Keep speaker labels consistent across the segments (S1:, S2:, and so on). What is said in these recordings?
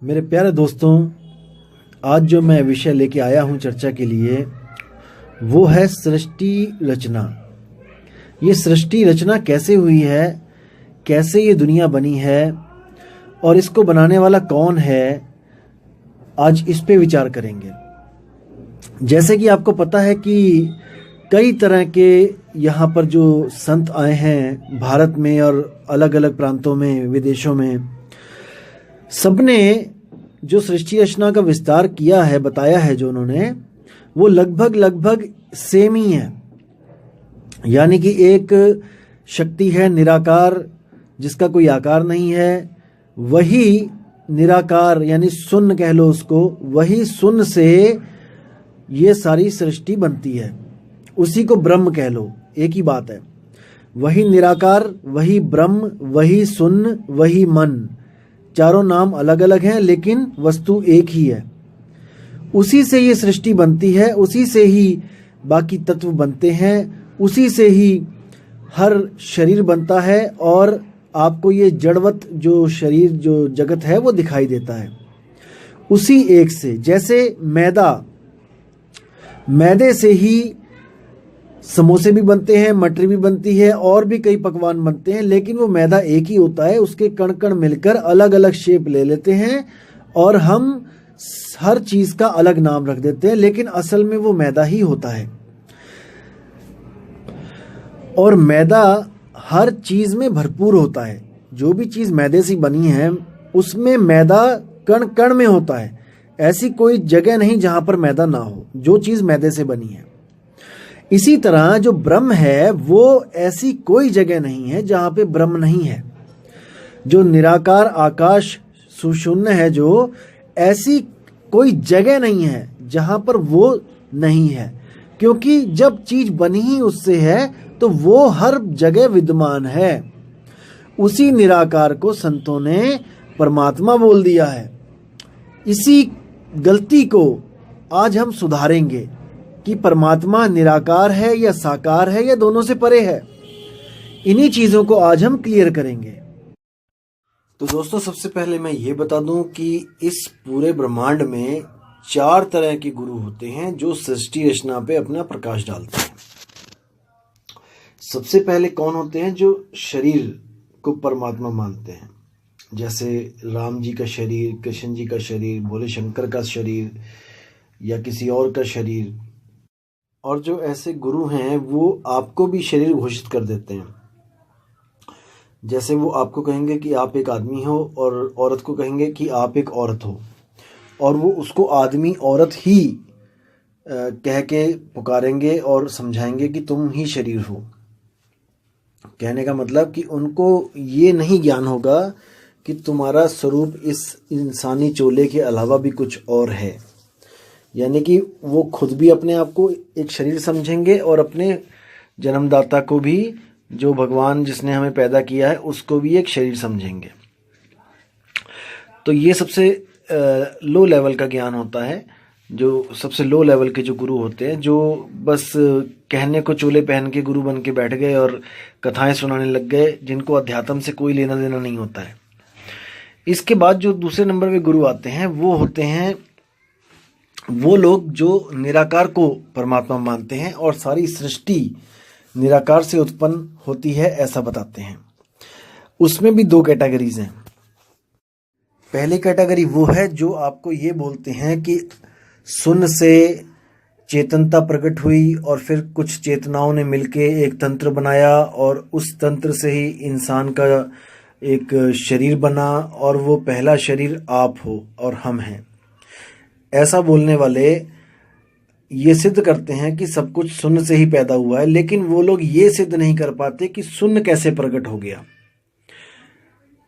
S1: मेरे प्यारे दोस्तों, आज जो मैं विषय लेके आया हूँ चर्चा के लिए वो है सृष्टि रचना। ये सृष्टि रचना कैसे हुई है, कैसे ये दुनिया बनी है और इसको बनाने वाला कौन है, आज इस पे विचार करेंगे। जैसे कि आपको पता है कि कई तरह के यहाँ पर जो संत आए हैं भारत में और अलग अलग प्रांतों में, विदेशों में, सबने जो सृष्टि रचना का विस्तार किया है, बताया है जो उन्होंने, वो लगभग सेम ही है। यानी कि एक शक्ति है निराकार, जिसका कोई आकार नहीं है, वही निराकार यानी शून्य कह लो उसको, वही शून्य से ये सारी सृष्टि बनती है। उसी को ब्रह्म कह लो, एक ही बात है। वही निराकार, वही ब्रह्म, वही शून्य, वही मन, चारों नाम अलग अलग हैं लेकिन वस्तु एक ही है। उसी से ये सृष्टि बनती है, उसी से ही बाकी तत्व बनते हैं, उसी से ही हर शरीर बनता है और आपको ये जड़वत जो शरीर, जो जगत है, वो दिखाई देता है उसी एक से। जैसे मैदे से ही समोसे भी बनते हैं, मटरी भी बनती है और भी कई पकवान बनते हैं, लेकिन वो मैदा एक ही होता है। उसके कण कण मिलकर अलग अलग शेप ले लेते हैं और हम हर चीज का अलग नाम रख देते हैं, लेकिन असल में वो मैदा ही होता है। और मैदा हर चीज में भरपूर होता है। जो भी चीज मैदे से बनी है उसमें मैदा कण कण में होता है। ऐसी कोई जगह नहीं जहां पर मैदा ना हो, जो चीज मैदे से बनी है। इसी तरह जो ब्रह्म है वो ऐसी कोई जगह नहीं है जहां पे ब्रह्म नहीं है। जो निराकार आकाश सुशून्य है, जो ऐसी कोई जगह नहीं है जहां पर वो नहीं है, क्योंकि जब चीज बनी ही उससे है तो वो हर जगह विद्यमान है। उसी निराकार को संतों ने परमात्मा बोल दिया है। इसी गलती को आज हम सुधारेंगे कि परमात्मा निराकार है या साकार है या दोनों से परे है। इन्हीं चीजों को आज हम क्लियर करेंगे। तो दोस्तों, सबसे पहले मैं ये बता दूं कि इस पूरे ब्रह्मांड में 4 तरह के गुरु होते हैं जो सृष्टि रचना पे अपना प्रकाश डालते हैं। सबसे पहले कौन होते हैं? जो शरीर को परमात्मा मानते हैं, जैसे राम जी का शरीर, कृष्ण जी का शरीर, भोले शंकर का शरीर या किसी और का शरीर। और जो ऐसे गुरु हैं वो आपको भी शरीर घोषित कर देते हैं। जैसे वो आपको कहेंगे कि आप एक आदमी हो और औरत को कहेंगे कि आप एक औरत हो, और वो उसको आदमी औरत ही कह के पुकारेंगे और समझाएंगे कि तुम ही शरीर हो। कहने का मतलब कि उनको ये नहीं ज्ञान होगा कि तुम्हारा स्वरूप इस इंसानी चोले के अलावा भी कुछ और है। यानी कि वो खुद भी अपने आप को एक शरीर समझेंगे और अपने जन्मदाता को भी, जो भगवान जिसने हमें पैदा किया है, उसको भी एक शरीर समझेंगे। तो ये सबसे लो लेवल का ज्ञान होता है। जो सबसे लो लेवल के जो गुरु होते हैं, जो बस कहने को चोले पहन के गुरु बन के बैठ गए और कथाएं सुनाने लग गए, जिनको अध्यात्म से कोई लेना देना नहीं होता है। इसके बाद जो दूसरे नंबर पे गुरु आते हैं वो होते हैं वो लोग जो निराकार को परमात्मा मानते हैं और सारी सृष्टि निराकार से उत्पन्न होती है, ऐसा बताते हैं। उसमें भी 2 कैटेगरीज हैं। पहली कैटेगरी वो है जो आपको ये बोलते हैं कि शून्य से चेतनता प्रकट हुई और फिर कुछ चेतनाओं ने मिलके एक तंत्र बनाया और उस तंत्र से ही इंसान का एक शरीर बना और वो पहला शरीर आप हो और हम हैं। ऐसा बोलने वाले ये सिद्ध करते हैं कि सब कुछ शून्य से ही पैदा हुआ है, लेकिन वो लोग ये सिद्ध नहीं कर पाते कि शून्य कैसे प्रकट हो गया,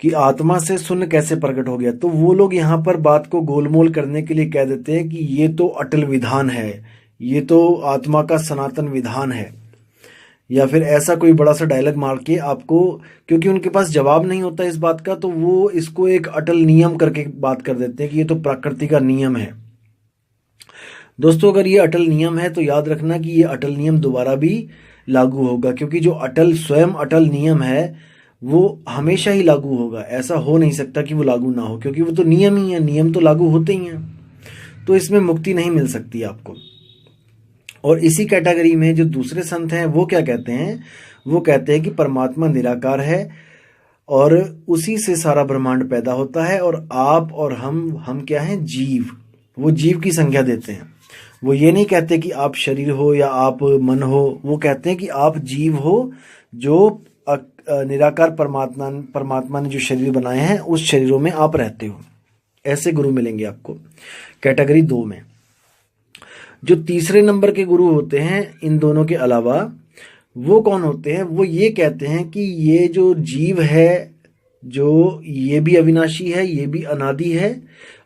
S1: कि आत्मा से शून्य कैसे प्रकट हो गया। तो वो लोग यहाँ पर बात को गोलमोल करने के लिए कह देते हैं कि ये तो अटल विधान है, ये तो आत्मा का सनातन विधान है, या फिर ऐसा कोई बड़ा सा डायलॉग मार के आपको, क्योंकि उनके पास जवाब नहीं होता इस बात का, तो वो इसको एक अटल नियम करके बात कर देते हैं कि ये तो प्रकृति का नियम है। दोस्तों, अगर ये अटल नियम है तो याद रखना कि ये अटल नियम दोबारा भी लागू होगा, क्योंकि जो अटल स्वयं अटल नियम है वो हमेशा ही लागू होगा। ऐसा हो नहीं सकता कि वो लागू ना हो, क्योंकि वो तो नियम ही है, नियम तो लागू होते ही हैं। तो इसमें मुक्ति नहीं मिल सकती आपको। और इसी कैटेगरी में जो दूसरे संत हैं वो क्या कहते हैं, वो कहते हैं कि परमात्मा निराकार है और उसी से सारा ब्रह्मांड पैदा होता है, और आप और हम क्या हैं, जीव। वो जीव की संज्ञा देते हैं। वो ये नहीं कहते कि आप शरीर हो या आप मन हो, वो कहते हैं कि आप जीव हो जो निराकार परमात्मा ने जो शरीर बनाए हैं उस शरीरों में आप रहते हो। ऐसे गुरु मिलेंगे आपको कैटेगरी 2 में। जो तीसरे नंबर के गुरु होते हैं इन दोनों के अलावा, वो कौन होते हैं, वो ये कहते हैं कि ये जो जीव है, जो ये भी अविनाशी है, ये भी अनादि है,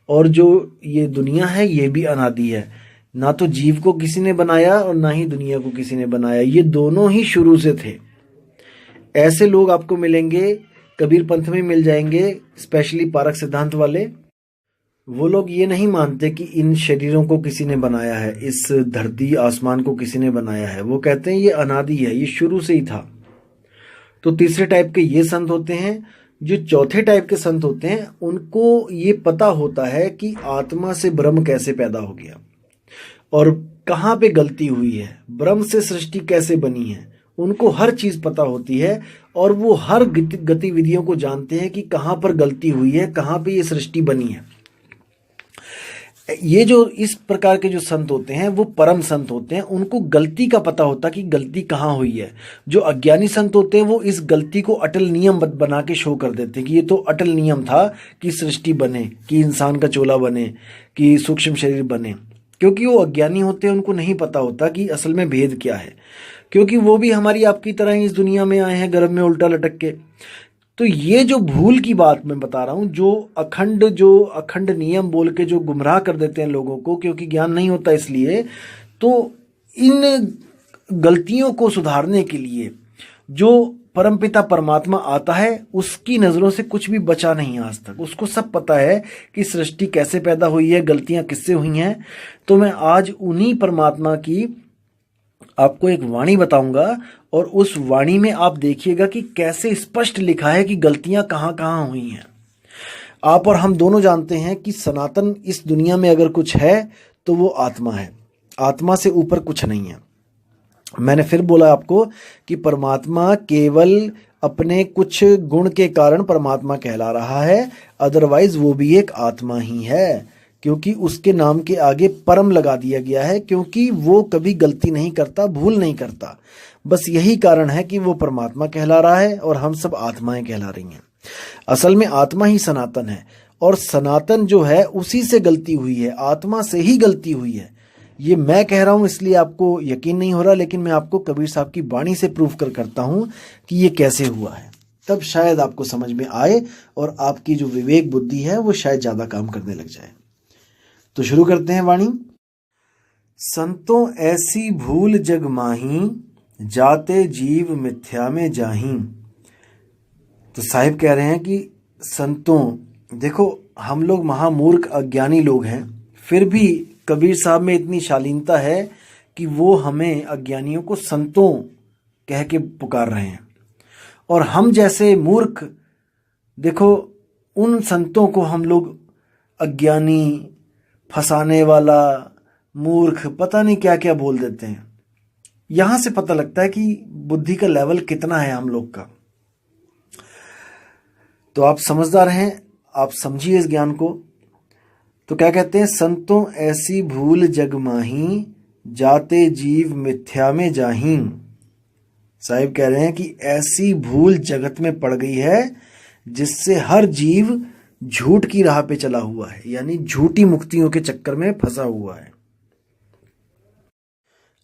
S1: और जो ये दुनिया है ये भी अनादि है। ना तो जीव को किसी ने बनाया और ना ही दुनिया को किसी ने बनाया, ये दोनों ही शुरू से थे। ऐसे लोग आपको मिलेंगे कबीर पंथ में मिल जाएंगे, स्पेशली पारक सिद्धांत वाले। वो लोग ये नहीं मानते कि इन शरीरों को किसी ने बनाया है, इस धरती आसमान को किसी ने बनाया है। वो कहते हैं ये अनादि है, ये शुरू से ही था। तो तीसरे टाइप के ये संत होते हैं। जो चौथे टाइप के संत होते हैं उनको ये पता होता है कि आत्मा से ब्रह्म कैसे पैदा हो गया और कहाँ पे गलती हुई है, ब्रह्म से सृष्टि कैसे बनी है। उनको हर चीज़ पता होती है और वो हर गतिविधियों को जानते हैं कि कहाँ पर गलती हुई है, कहाँ पे ये सृष्टि बनी है। ये जो इस प्रकार के जो संत होते हैं वो परम संत होते हैं। उनको गलती का पता होता कि गलती कहाँ हुई है। जो अज्ञानी संत होते हैं वो इस गलती को अटल नियम बना के शो कर देते हैं कि ये तो अटल नियम था कि सृष्टि बने, कि इंसान का चोला बने, कि सूक्ष्म शरीर बने। क्योंकि वो अज्ञानी होते हैं, उनको नहीं पता होता कि असल में भेद क्या है, क्योंकि वो भी हमारी आपकी तरह ही इस दुनिया में आए हैं गर्भ में उल्टा लटक के। तो ये जो भूल की बात मैं बता रहा हूँ, जो अखंड नियम बोल के जो गुमराह कर देते हैं लोगों को, क्योंकि ज्ञान नहीं होता इसलिए। तो इन गलतियों को सुधारने के लिए जो परमपिता परमात्मा आता है उसकी नज़रों से कुछ भी बचा नहीं आज तक। उसको सब पता है कि सृष्टि कैसे पैदा हुई है, गलतियाँ किससे हुई हैं। तो मैं आज उन्हीं परमात्मा की आपको एक वाणी बताऊंगा और उस वाणी में आप देखिएगा कि कैसे स्पष्ट लिखा है कि गलतियां कहाँ कहाँ हुई हैं। आप और हम दोनों जानते हैं कि सनातन इस दुनिया में अगर कुछ है तो वो आत्मा है। आत्मा से ऊपर कुछ नहीं है। मैंने फिर बोला आपको कि परमात्मा केवल अपने कुछ गुण के कारण परमात्मा कहला रहा है, अदरवाइज वो भी एक आत्मा ही है, क्योंकि उसके नाम के आगे परम लगा दिया गया है, क्योंकि वो कभी गलती नहीं करता, भूल नहीं करता। बस यही कारण है कि वो परमात्मा कहला रहा है और हम सब आत्माएं कहला रही हैं। असल में आत्मा ही सनातन है, और सनातन जो है उसी से गलती हुई है, आत्मा से ही गलती हुई है। ये मैं कह रहा हूँ इसलिए आपको यकीन नहीं हो रहा, लेकिन मैं आपको कबीर साहब की वाणी से प्रूफ करता हूँ कि ये कैसे हुआ है। तब शायद आपको समझ में आए और आपकी जो विवेक बुद्धि है वो शायद ज़्यादा काम करने लग जाए। तो शुरू करते हैं वाणी। संतों ऐसी भूल जग माही, जाते जीव मिथ्या में जाही। तो साहिब कह रहे हैं कि संतों, देखो हम लोग महामूर्ख अज्ञानी लोग हैं, फिर भी कबीर साहब में इतनी शालीनता है कि वो हमें अज्ञानियों को संतों कह के पुकार रहे हैं। और हम जैसे मूर्ख, देखो उन संतों को हम लोग अज्ञानी, फंसाने वाला, मूर्ख, पता नहीं क्या क्या बोल देते हैं। यहां से पता लगता है कि बुद्धि का लेवल कितना है हम लोग का। तो आप समझदार हैं, आप समझिए इस ज्ञान को। तो क्या कहते हैं, संतों ऐसी भूल जग माही, जाते जीव मिथ्या में जाही। साहिब कह रहे हैं कि ऐसी भूल जगत में पड़ गई है जिससे हर जीव झूठ की राह पे चला हुआ है, यानी झूठी मुक्तियों के चक्कर में फंसा हुआ है।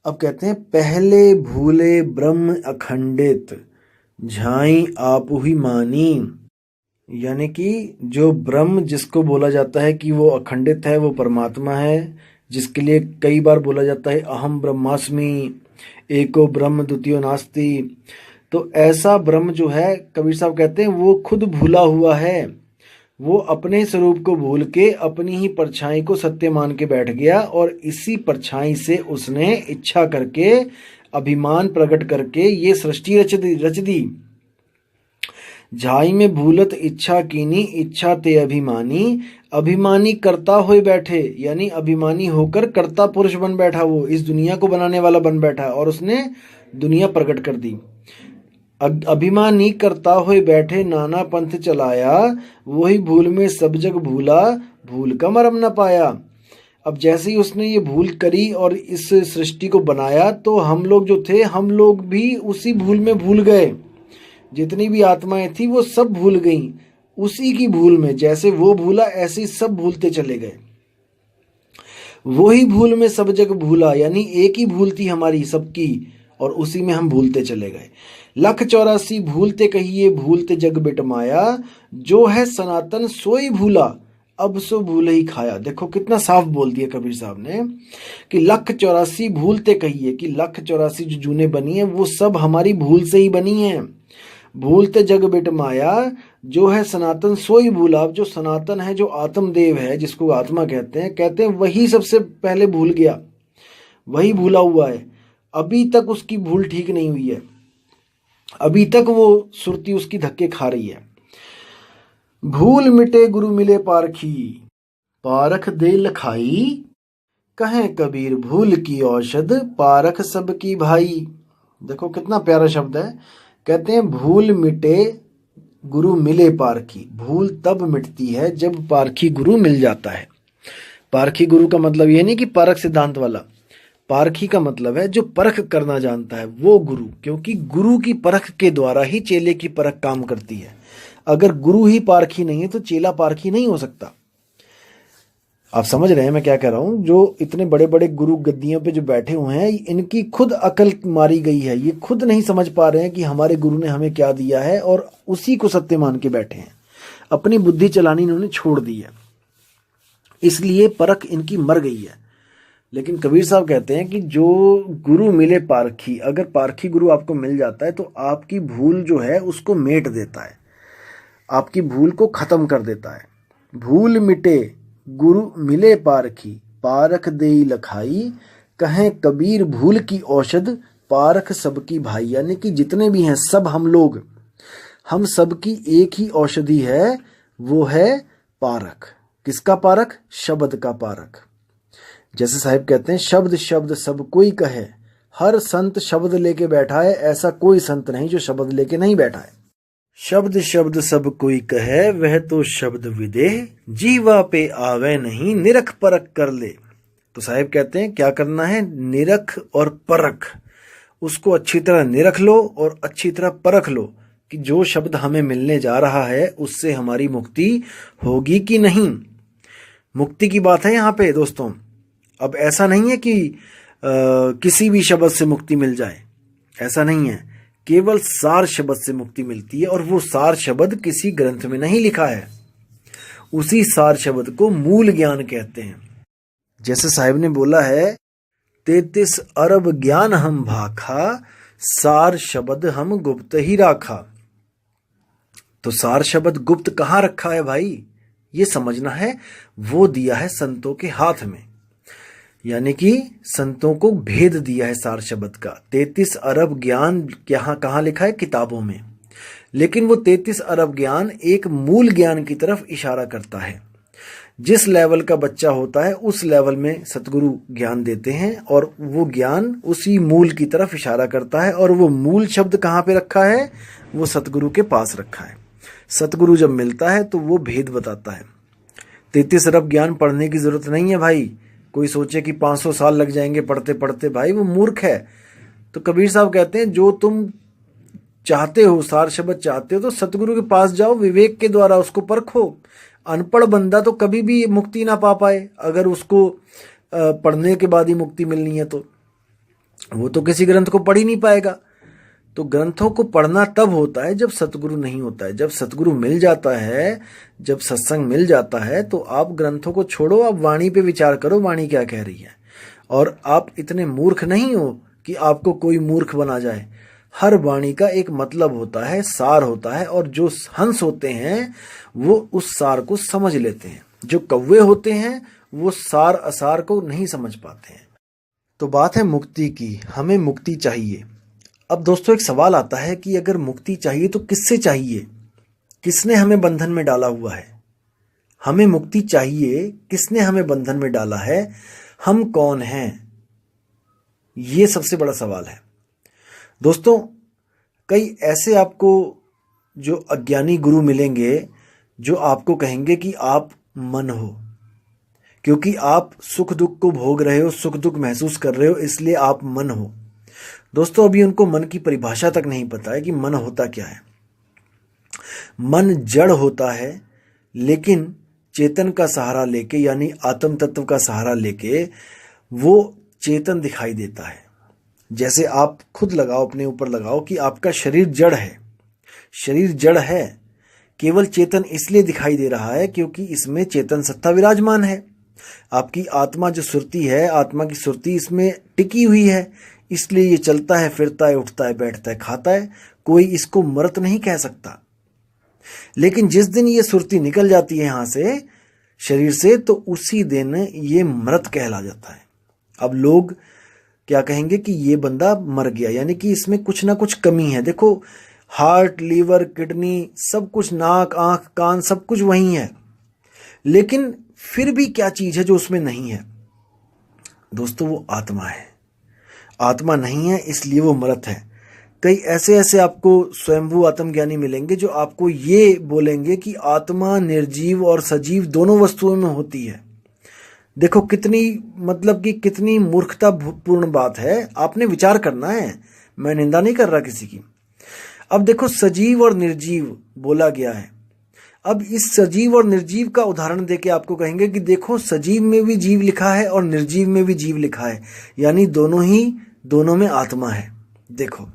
S1: अब कहते हैं, पहले भूले ब्रह्म अखंडित, झाई आपु ही मानी। यानी कि जो ब्रह्म जिसको बोला जाता है कि वो अखंडित है, वो परमात्मा है, जिसके लिए कई बार बोला जाता है अहम ब्रह्मास्मि, एको ब्रह्म द्वितीयो नास्ति। तो ऐसा ब्रह्म जो है, कबीर साहब कहते हैं वो खुद भूला हुआ है। वो अपने स्वरूप को भूल के अपनी ही परछाई को सत्य मान के बैठ गया, और इसी परछाई से उसने इच्छा करके, अभिमान प्रकट करके ये सृष्टि रच दी। झाई में भूलत इच्छा कीनी, इच्छा ते अभिमानी, अभिमानी करता हुए बैठे, यानी अभिमानी होकर कर्ता पुरुष बन बैठा, वो इस दुनिया को बनाने वाला बन बैठा और उसने दुनिया प्रकट कर दी। अभिमानी करता हुए बैठे, नाना पंथ चलाया, वही भूल में सब जग भूला, भूल का मरम न पाया। अब जैसे ही उसने ये भूल करी और इस सृष्टि को बनाया, तो हम लोग जो थे, हम लोग भी उसी भूल में भूल गए। जितनी भी आत्माएं थी वो सब भूल गईं उसी की भूल में। जैसे वो भूला ऐसे ही सब भूलते चले गए। वही भूल में सब जग भूला, यानी एक ही भूल थी हमारी सबकी और उसी में हम भूलते चले गए। 184 भूलते कहिए, भूलते जग बिटमाया, जो है सनातन सोई भूला, अब सो भूल ही खाया। देखो कितना साफ बोल दिया कबीर साहब ने कि 184 भूलते कहिए, कि 184 जो जूने बनी है वो सब हमारी भूल से ही बनी है। भूलते जग बिट माया, जो है सनातन सोई भूला। अब जो सनातन है, जो आत्मदेव है, जिसको आत्मा कहते हैं वही सबसे पहले भूल गया, वही भूला हुआ है। अभी तक उसकी भूल ठीक नहीं हुई है, अभी तक वो सुरती उसकी धक्के खा रही है। भूल मिटे गुरु मिले पारखी, पारख दे लखाई, कहें कबीर भूल की औषध, पारख सबकी भाई। देखो कितना प्यारा शब्द है। कहते हैं भूल मिटे गुरु मिले पारखी। भूल तब मिटती है जब पारखी गुरु मिल जाता है। पारखी गुरु का मतलब ये नहीं कि परख सिद्धांत वाला, पारखी का मतलब है जो परख करना जानता है वो गुरु, क्योंकि गुरु की परख के द्वारा ही चेले की परख काम करती है। अगर गुरु ही पारखी नहीं है तो चेला पारखी नहीं हो सकता। आप समझ रहे हैं मैं क्या कह रहा हूं। जो इतने बड़े बड़े गुरु गद्दियों पे जो बैठे हुए हैं, इनकी खुद अकल मारी गई है। ये खुद नहीं समझ पा रहे हैं कि हमारे गुरु ने हमें क्या दिया है और उसी को सत्य मान के बैठे हैं। अपनी बुद्धि चलानी इन्होंने छोड़ दी है, इसलिए परख इनकी मर गई है। लेकिन कबीर साहब कहते हैं कि जो गुरु मिले पारखी, अगर पारखी गुरु आपको मिल जाता है तो आपकी भूल जो है उसको मेट देता है, आपकी भूल को खत्म कर देता है। भूल मिटे गुरु मिले पारखी, पारख देई लखाई, कहें कबीर भूल की औषध, पारख सबकी भाई। यानी कि जितने भी हैं सब हम लोग, हम सबकी एक ही औषधि है, वो है पारख। किसका पारख? शब्द का पारख। जैसे साहिब कहते हैं शब्द शब्द सब कोई कहे, हर संत शब्द लेके बैठा है, ऐसा कोई संत नहीं जो शब्द लेके नहीं बैठा है। शब्द शब्द सब कोई कहे, वह तो शब्द विदेह, जीवा पे आवे नहीं, निरख परख कर ले। तो साहिब कहते हैं क्या करना है? निरख और परख, उसको अच्छी तरह निरख लो और अच्छी तरह परख लो कि जो शब्द हमें मिलने जा रहा है उससे हमारी मुक्ति होगी कि नहीं। मुक्ति की बात है यहाँ पे दोस्तों। अब ऐसा नहीं है कि किसी भी शब्द से मुक्ति मिल जाए, ऐसा नहीं है। केवल सार शब्द से मुक्ति मिलती है और वो सार शब्द किसी ग्रंथ में नहीं लिखा है। उसी सार शब्द को मूल ज्ञान कहते हैं। जैसे साहिब ने बोला है 33 अरब ज्ञान हम भाखा, सार शब्द हम गुप्त ही राखा। तो सार शब्द गुप्त कहाँ रखा है भाई, ये समझना है। वो दिया है संतों के हाथ में, यानी कि संतों को भेद दिया है सार शब्द का। 33 अरब ज्ञान कहाँ लिखा है? किताबों में। लेकिन वो 33 अरब ज्ञान एक मूल ज्ञान की तरफ इशारा करता है। जिस लेवल का बच्चा होता है उस लेवल में सतगुरु ज्ञान देते हैं और वो ज्ञान उसी मूल की तरफ इशारा करता है। और वो मूल शब्द कहाँ पे रखा है? वो सतगुरु के पास रखा है। सतगुरु जब मिलता है तो वो भेद बताता है। 33 अरब ज्ञान पढ़ने की जरूरत नहीं है भाई। कोई सोचे कि 500 साल लग जाएंगे पढ़ते पढ़ते, भाई वो मूर्ख है। तो कबीर साहब कहते हैं जो तुम चाहते हो, सार शब्द चाहते हो, तो सतगुरु के पास जाओ, विवेक के द्वारा उसको परखो। अनपढ़ बंदा तो कभी भी मुक्ति ना पा पाए। अगर उसको पढ़ने के बाद ही मुक्ति मिलनी है तो वो तो किसी ग्रंथ को पढ़ ही नहीं पाएगा। तो ग्रंथों को पढ़ना तब होता है जब सतगुरु नहीं होता है। जब सतगुरु मिल जाता है, जब सत्संग मिल जाता है, तो आप ग्रंथों को छोड़ो, आप वाणी पे विचार करो, वाणी क्या कह रही है। और आप इतने मूर्ख नहीं हो कि आपको कोई मूर्ख बना जाए। हर वाणी का एक मतलब होता है, सार होता है, और जो हंस होते हैं वो उस सार को समझ लेते हैं। जो कौवे होते हैं वो सार असार को नहीं समझ पाते हैं। तो बात है मुक्ति की, हमें मुक्ति चाहिए। अब दोस्तों एक सवाल आता है कि अगर मुक्ति चाहिए तो किससे चाहिए? किसने हमें बंधन में डाला हुआ है? हमें मुक्ति चाहिए, किसने हमें बंधन में डाला है? हम कौन हैं? ये सबसे बड़ा सवाल है दोस्तों। कई ऐसे आपको जो अज्ञानी गुरु मिलेंगे जो आपको कहेंगे कि आप मन हो, क्योंकि आप सुख दुख को भोग रहे हो, सुख दुख महसूस कर रहे हो, इसलिए आप मन हो। दोस्तों, अभी उनको मन की परिभाषा तक नहीं पता है कि मन होता क्या है। मन जड़ होता है, लेकिन चेतन का सहारा लेके, यानी आत्म तत्व का सहारा लेके वो चेतन दिखाई देता है। जैसे आप खुद लगाओ, अपने ऊपर लगाओ कि आपका शरीर जड़ है। शरीर जड़ है, केवल चेतन इसलिए दिखाई दे रहा है क्योंकि इसमें चेतन सत्ता विराजमान है। आपकी आत्मा जो सुरती है, आत्मा की सुरती इसमें टिकी हुई है, इसलिए ये चलता है, फिरता है, उठता है, बैठता है, खाता है। कोई इसको मृत नहीं कह सकता। लेकिन जिस दिन ये सुरती निकल जाती है यहां से, शरीर से, तो उसी दिन ये मृत कहला जाता है। अब लोग क्या कहेंगे कि ये बंदा मर गया, यानी कि इसमें कुछ ना कुछ कमी है। देखो, हार्ट, लीवर, किडनी, सब कुछ, नाक, आंख, कान, सब कुछ वही है, लेकिन फिर भी क्या चीज है जो उसमें नहीं है? दोस्तों, वो आत्मा है। आत्मा नहीं है, इसलिए वो मृत है। कई ऐसे आपको स्वयंभू आत्मज्ञानी मिलेंगे जो आपको ये बोलेंगे कि आत्मा निर्जीव और सजीव दोनों वस्तुओं में होती है। देखो कितनी, मतलब कि कितनी मूर्खतापूर्ण बात है। आपने विचार करना है, मैं निंदा नहीं कर रहा किसी की। अब देखो, सजीव और निर्जीव बोला गया है। अब इस सजीव और निर्जीव का उदाहरण देके आपको कहेंगे कि देखो, सजीव में भी जीव लिखा है और निर्जीव में भी जीव लिखा है, यानी दोनों में आत्मा है। देखो,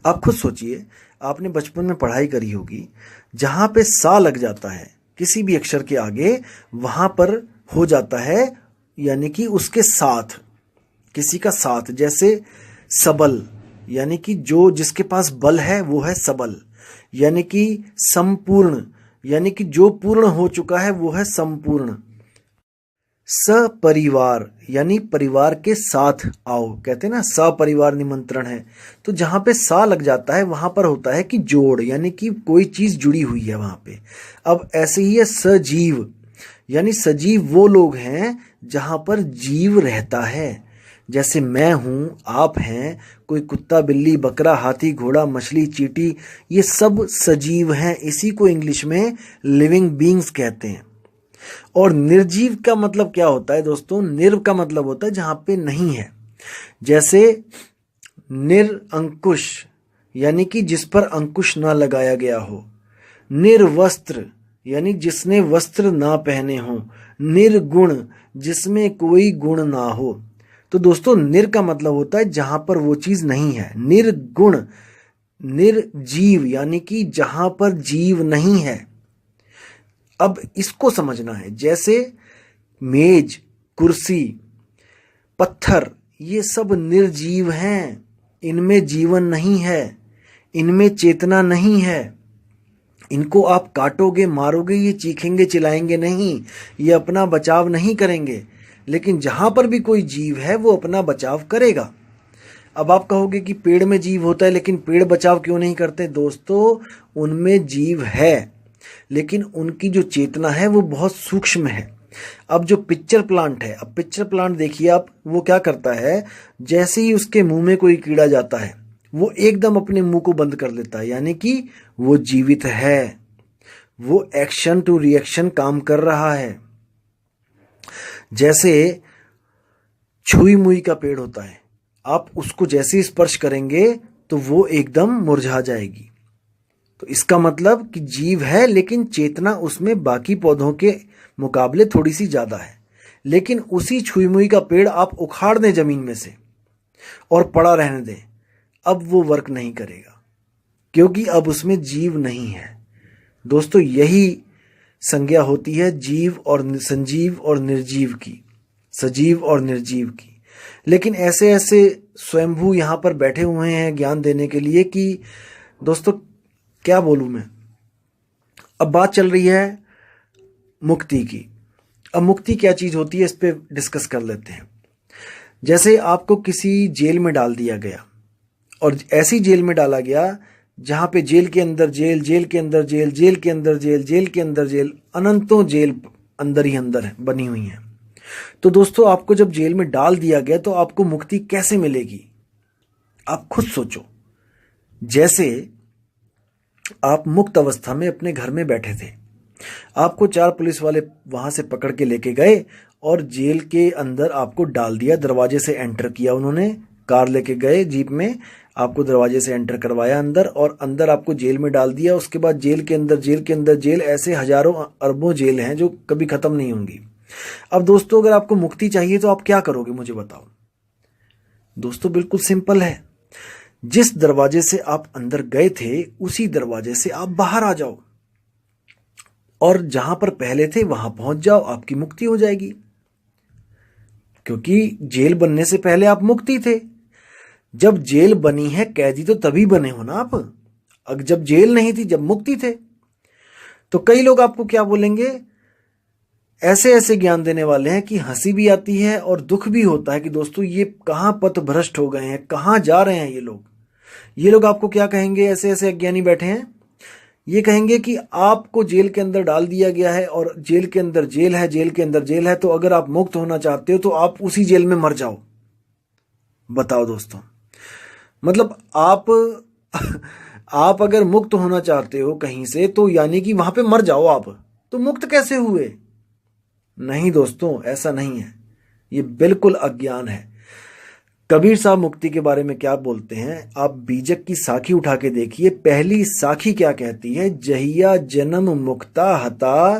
S1: आप खुद सोचिए, आपने बचपन में पढ़ाई करी होगी, जहां पे सा लग जाता है किसी भी अक्षर के आगे, वहां पर हो जाता है, यानी कि उसके साथ, किसी का साथ। जैसे सबल, यानी कि जो जिसके पास बल है वो है सबल, यानी कि संपूर्ण, यानी कि जो पूर्ण हो चुका है वो है संपूर्ण। सपरिवार, यानी परिवार के साथ आओ, कहते हैं ना, सपरिवार निमंत्रण है। तो जहां पे सा लग जाता है वहां पर होता है कि जोड़, यानी कि कोई चीज जुड़ी हुई है वहां पे। अब ऐसे ही है सजीव, यानी सजीव वो लोग हैं जहां पर जीव रहता है। जैसे मैं हूं, आप हैं, कोई कुत्ता, बिल्ली, बकरा, हाथी, घोड़ा, मछली, चींटी, ये सब सजीव हैं। इसी को इंग्लिश में लिविंग बीइंग्स कहते हैं। और निर्जीव का मतलब क्या होता है दोस्तों? निर्व का मतलब होता है जहां पे नहीं है। जैसे निरअंकुश, यानी कि जिस पर अंकुश ना लगाया गया हो। निर्वस्त्र, यानी जिसने वस्त्र ना पहने हो। निर्गुण, जिसमें कोई गुण ना हो। तो दोस्तों, निर का मतलब होता है जहां पर वो चीज नहीं है। निर्गुण, निर्जीव, यानी कि जहां पर जीव नहीं है। अब इसको समझना है। जैसे मेज, कुर्सी, पत्थर, ये सब निर्जीव हैं, इनमें जीवन नहीं है, इनमें चेतना नहीं है। इनको आप काटोगे, मारोगे, ये चीखेंगे, चिल्लाएंगे नहीं, ये अपना बचाव नहीं करेंगे। लेकिन जहां पर भी कोई जीव है वो अपना बचाव करेगा। अब आप कहोगे कि पेड़ में जीव होता है, लेकिन पेड़ बचाव क्यों नहीं करते? दोस्तों, उनमें जीव है, लेकिन उनकी जो चेतना है वो बहुत सूक्ष्म है। अब जो पिक्चर प्लांट है, अब पिक्चर प्लांट देखिए आप, वो क्या करता है, जैसे ही उसके मुंह में कोई कीड़ा जाता है वो एकदम अपने मुंह को बंद कर लेता है, यानी कि वो जीवित है, वो एक्शन टू रिएक्शन काम कर रहा है। जैसे छुई मुई का पेड़ होता है, आप उसको जैसे ही स्पर्श करेंगे तो वो एकदम मुरझा जाएगी। तो इसका मतलब कि जीव है, लेकिन चेतना उसमें बाकी पौधों के मुकाबले थोड़ी सी ज्यादा है। लेकिन उसी छुई मुई का पेड़ आप उखाड़ दें जमीन में से और पड़ा रहने दें, अब वो वर्क नहीं करेगा, क्योंकि अब उसमें जीव नहीं है। दोस्तों, यही संज्ञा होती है जीव और संजीव और निर्जीव की, सजीव और निर्जीव की। लेकिन ऐसे स्वयंभू यहां पर बैठे हुए हैं ज्ञान देने के लिए कि दोस्तों क्या बोलूं मैं। अब बात चल रही है मुक्ति की। अब मुक्ति क्या चीज होती है, इस पे डिस्कस कर लेते हैं। जैसे आपको किसी जेल में डाल दिया गया, और ऐसी जेल में डाला गया जहां पे जेल के अंदर जेल, जेल के अंदर जेल, जेल के अंदर जेल, जेल के अंदर जेल, अनंतों जेल अंदर ही अंदर बनी हुई हैं। तो दोस्तों, आपको जब जेल में डाल दिया गया तो आपको मुक्ति कैसे मिलेगी? आप खुद सोचो। जैसे आप मुक्त अवस्था में अपने घर में बैठे थे, आपको 4 पुलिस वाले वहां से पकड़ के लेके गए और जेल के अंदर आपको डाल दिया। दरवाजे से एंटर किया उन्होंने, कार लेके गए जीप में, आपको दरवाजे से एंटर करवाया अंदर और अंदर आपको जेल में डाल दिया। उसके बाद जेल के अंदर जेल के अंदर जेल, ऐसे हजारों अरबों जेल हैं जो कभी खत्म नहीं होंगी। अब दोस्तों, अगर आपको मुक्ति चाहिए तो आप क्या करोगे, मुझे बताओ। दोस्तों, बिल्कुल सिंपल है। जिस दरवाजे से आप अंदर गए थे उसी दरवाजे से आप बाहर आ जाओ और जहां पर पहले थे वहां पहुंच जाओ, आपकी मुक्ति हो जाएगी। क्योंकि जेल बनने से पहले आप मुक्ति थे। जब जेल बनी है, कैदी तो तभी बने हो ना आप। अब जब जेल नहीं थी, जब मुक्ति थे। तो कई लोग आपको क्या बोलेंगे, ऐसे ऐसे ज्ञान देने वाले हैं कि हंसी भी आती है और दुख भी होता है कि दोस्तों ये कहां पथ भ्रष्ट हो गए हैं, कहां जा रहे हैं ये लोग। ये लोग आपको क्या कहेंगे, ऐसे ऐसे अज्ञानी बैठे हैं, ये कहेंगे कि आपको जेल के अंदर डाल दिया गया है और जेल के अंदर जेल है, जेल के अंदर जेल है, तो अगर आप मुक्त होना चाहते हो तो आप उसी जेल में मर जाओ। बताओ दोस्तों, मतलब आप अगर मुक्त होना चाहते हो कहीं से, तो यानी कि वहां पे मर जाओ आप, तो मुक्त कैसे हुए? नहीं दोस्तों, ऐसा नहीं है, ये बिल्कुल अज्ञान है। कबीर साहब मुक्ति के बारे में क्या बोलते हैं, आप बीजक की साखी उठा के देखिए। पहली साखी क्या कहती है, जहिया जन्म मुक्ता हता,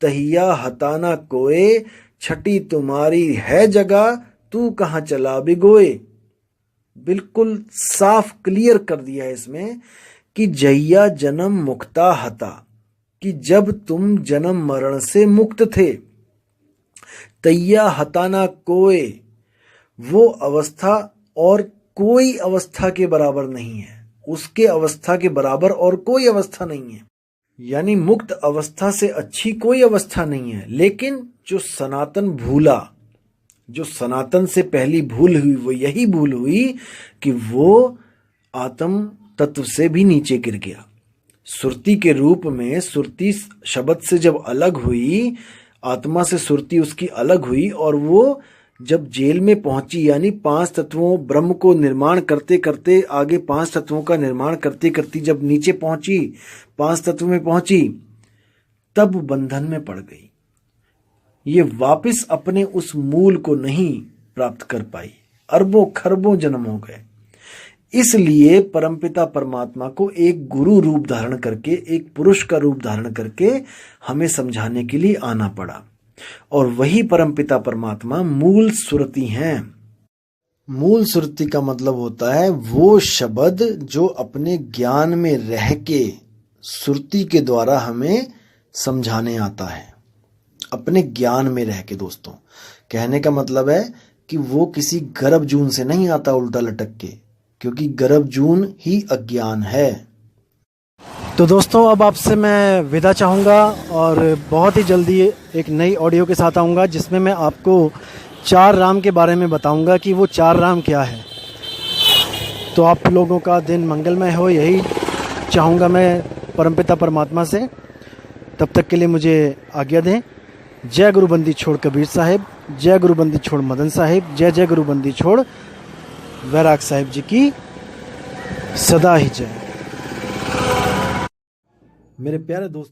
S1: तहिया हताना कोए, छठी तुम्हारी है जगह, तू कहां चला बिगोए। बिल्कुल साफ क्लियर कर दिया है इसमें कि जहिया जन्म मुक्ता हता, कि जब तुम जन्म मरण से मुक्त थे, तैया हताना कोए, वो अवस्था और कोई अवस्था के बराबर नहीं है, उसके अवस्था के बराबर और कोई अवस्था नहीं है। यानी मुक्त अवस्था से अच्छी कोई अवस्था नहीं है। लेकिन जो सनातन भूला, जो सनातन से पहली भूल हुई, वो यही भूल हुई कि वो आत्म तत्व से भी नीचे गिर गया। सुरती के रूप में, सुरती शब्द से जब अलग हुई, आत्मा से सुरती उसकी अलग हुई, और वो जब जेल में पहुंची, यानी 5 तत्वों ब्रह्म को निर्माण करते करते, आगे 5 तत्वों का निर्माण करते करते जब नीचे पहुंची, 5 तत्व में पहुंची, तब बंधन में पड़ गई। ये वापस अपने उस मूल को नहीं प्राप्त कर पाई। अरबों खरबों जन्म हो गए। इसलिए परमपिता परमात्मा को एक गुरु रूप धारण करके, एक पुरुष का रूप धारण करके हमें समझाने के लिए आना पड़ा। और वही परमपिता परमात्मा मूल सुरति हैं। मूल सुरति का मतलब होता है वो शब्द जो अपने ज्ञान में रह के सुरति के द्वारा हमें समझाने आता है, अपने ज्ञान में रह के। दोस्तों, कहने का मतलब है कि वो किसी गर्भ जून से नहीं आता उल्टा लटक के, क्योंकि गर्भ जून ही अज्ञान है। तो दोस्तों, अब आपसे मैं विदा चाहूँगा और बहुत ही जल्दी एक नई ऑडियो के साथ आऊँगा, जिसमें मैं आपको 4 राम के बारे में बताऊँगा कि वो 4 राम क्या है। तो आप लोगों का दिन मंगलमय हो, यही चाहूँगा मैं परमपिता परमात्मा से। तब तक के लिए मुझे आज्ञा दें। जय गुरुबंदी छोड़ कबीर साहिब, जय गुरुबंदी छोड़ मदन साहिब, जय जय गुरुबंदी छोड़ वैराग साहिब जी की सदा ही जय। मेरे प्यारे दोस्त।